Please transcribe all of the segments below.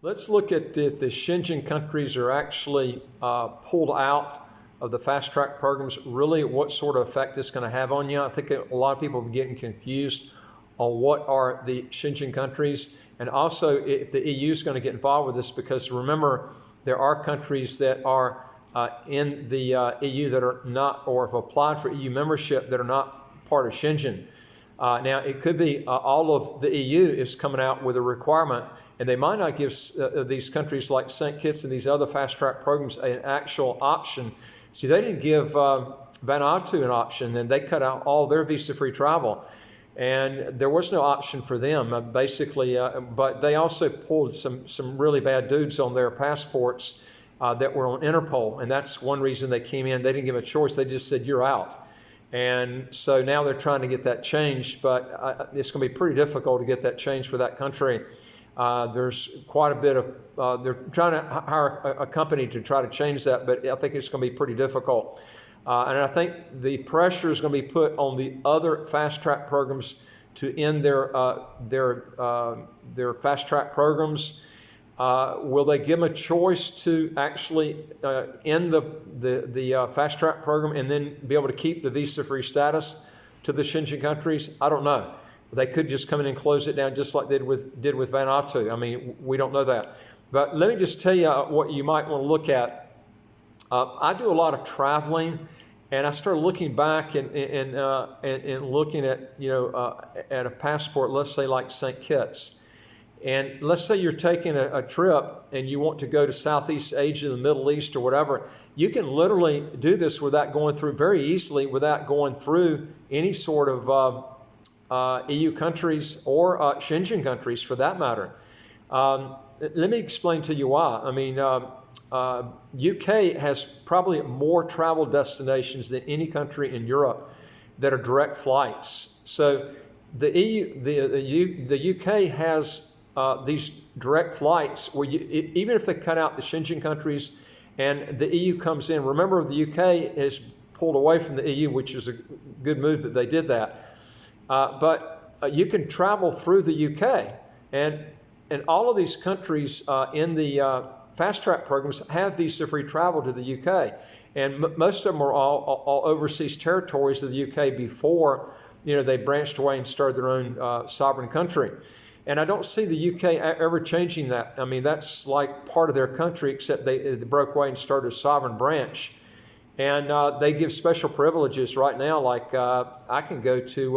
Let's look at if the Schengen countries are actually pulled out of the fast-track programs, really what sort of effect it's going to have on you. I think a lot of people are getting confused on what are the Schengen countries, and also if the EU is going to get involved with this, because remember, there are countries that are in the EU that are not, or have applied for EU membership that are not part of Schengen. Now, it could be all of the EU is coming out with a requirement, and they might not give these countries like St. Kitts and these other fast-track programs an actual option. See, they didn't give Vanuatu an option, and they cut out all their visa-free travel. And there was no option for them, basically, but they also pulled some really bad dudes on their passports that were on Interpol, and that's one reason they came in. They didn't give them a choice. They just said, you're out. And so now they're trying to get that changed, but it's going to be pretty difficult to get that changed for that country. There's quite a bit of, they're trying to hire a company to try to change that, but I think it's going to be pretty difficult. And I think the pressure is going to be put on the other fast-track programs to end their fast-track programs. Will they give them a choice to actually end the fast-track program and then be able to keep the visa-free status to the Schengen countries? I don't know. They could just come in and close it down just like they did with Vanuatu. I mean, we don't know that. But let me just tell you what you might want to look at. I do a lot of traveling, and I started looking back and looking at, at a passport, let's say like St. Kitts. And let's say you're taking a trip and you want to go to Southeast Asia, the Middle East, or whatever. You can literally do this without going through, very easily, without going through any sort of EU countries or Schengen countries for that matter. Let me explain to you why. I mean, UK has probably more travel destinations than any country in Europe that are direct flights. So the UK has these direct flights where even if they cut out the Schengen countries and the EU comes in, remember the UK has pulled away from the EU, which is a good move that they did that. But you can travel through the UK, and all of these countries in the fast-track programs have visa-free travel to the UK, and most of them are all overseas territories of the UK before they branched away and started their own sovereign country. And I don't see the UK ever changing that. I mean, that's like part of their country, except they broke away and started a sovereign branch. And they give special privileges right now, like I can go to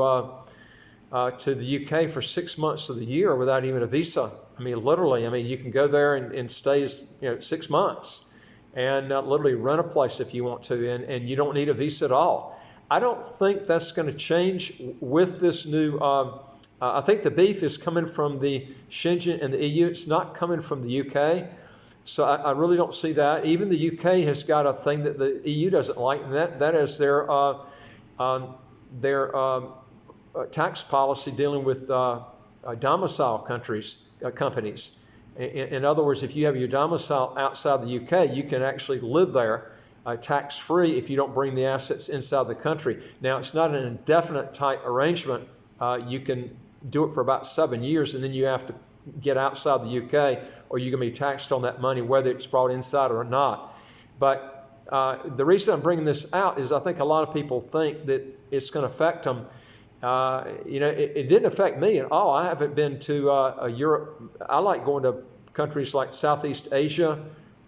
the UK for 6 months of the year without even a visa. I mean, literally, you can go there and stay 6 months and literally rent a place if you want to, and you don't need a visa at all. I don't think that's going to change with this new I think the beef is coming from the Schengen and the EU. It's not coming from the UK. So I really don't see that. Even the UK has got a thing that the EU doesn't like, and that is their tax policy dealing with domicile companies. In other words, if you have your domicile outside the UK, you can actually live there tax-free if you don't bring the assets inside the country. Now, it's not an indefinite type arrangement. You can do it for about 7 years, and then you have to get outside the UK, or you're going to be taxed on that money, whether it's brought inside or not. But the reason I'm bringing this out is I think a lot of people think that it's going to affect them. It didn't affect me at all. I haven't been to Europe. I like going to countries like Southeast Asia,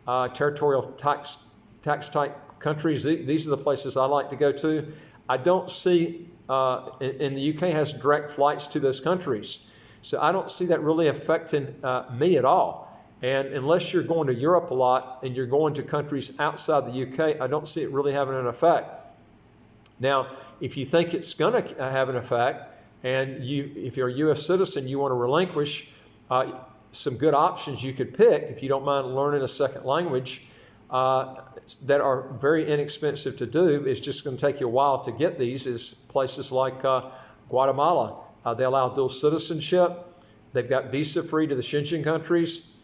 territorial tax type countries. These are the places I like to go to. I don't see and the UK has direct flights to those countries. So I don't see that really affecting me at all. And unless you're going to Europe a lot and you're going to countries outside the UK, I don't see it really having an effect. Now, if you think it's going to have an effect, and if you're a U.S. citizen, you want to relinquish some good options you could pick, if you don't mind learning a second language, that are very inexpensive to do. It's just going to take you a while to get these, is places like Guatemala. They allow dual citizenship. They've got visa-free to the Schengen countries.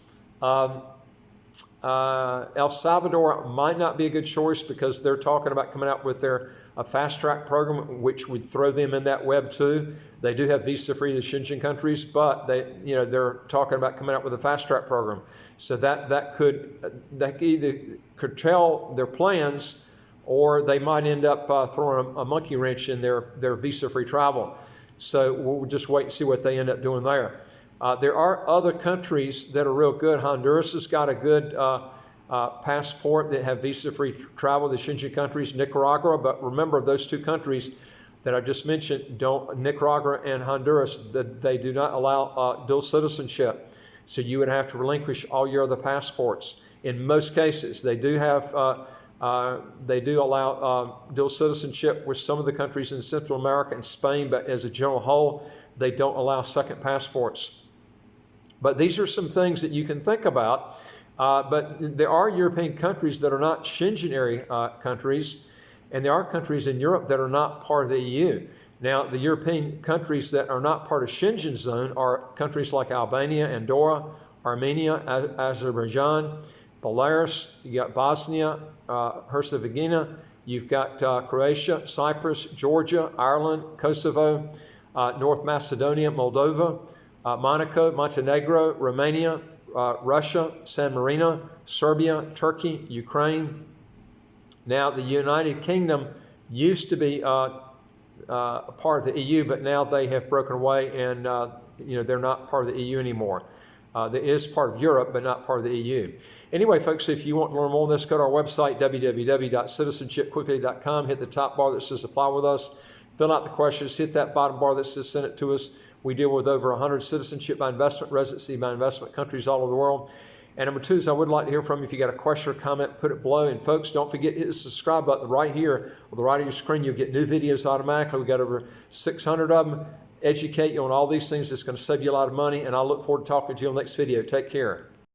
El Salvador might not be a good choice because they're talking about coming out with their fast track program, which would throw them in that web too. They do have visa-free to Schengen countries, but they're talking about coming out with a fast track program. So that could either curtail their plans, or they might end up throwing a monkey wrench in their visa-free travel. So we'll just wait and see what they end up doing there. There are other countries that are real good. Honduras has got a good passport that have visa-free travel to Schengen countries. Nicaragua, but remember those two countries that I just mentioned, Nicaragua and Honduras, they do not allow dual citizenship. So you would have to relinquish all your other passports. In most cases, they do allow dual citizenship with some of the countries in Central America and Spain, but as a general whole, they don't allow second passports. But these are some things that you can think about. But there are European countries that are not Schengen area countries, and there are countries in Europe that are not part of the EU. Now, the European countries that are not part of Schengen zone are countries like Albania, Andorra, Armenia, Azerbaijan, Belarus, you got Bosnia, Herzegovina, you've got Croatia, Cyprus, Georgia, Ireland, Kosovo, North Macedonia, Moldova, Monaco, Montenegro, Romania, Russia, San Marino, Serbia, Turkey, Ukraine. Now, the United Kingdom used to be a part of the EU, but now they have broken away, and they're not part of the EU anymore. It is part of Europe, but not part of the EU. Anyway, folks, if you want to learn more on this, go to our website, www.citizenshipquickly.com. Hit the top bar that says Apply with Us. Fill out the questions. Hit that bottom bar that says Send it to us. We deal with over 100 citizenship by investment, residency by investment countries all over the world. And number two is I would like to hear from you. If you got a question or comment, put it below. And folks, don't forget to hit the subscribe button right here on the right of your screen. You'll get new videos automatically. We've got over 600 of them. Educate you on all these things. It's going to save you a lot of money. And I look forward to talking to you on the next video. Take care.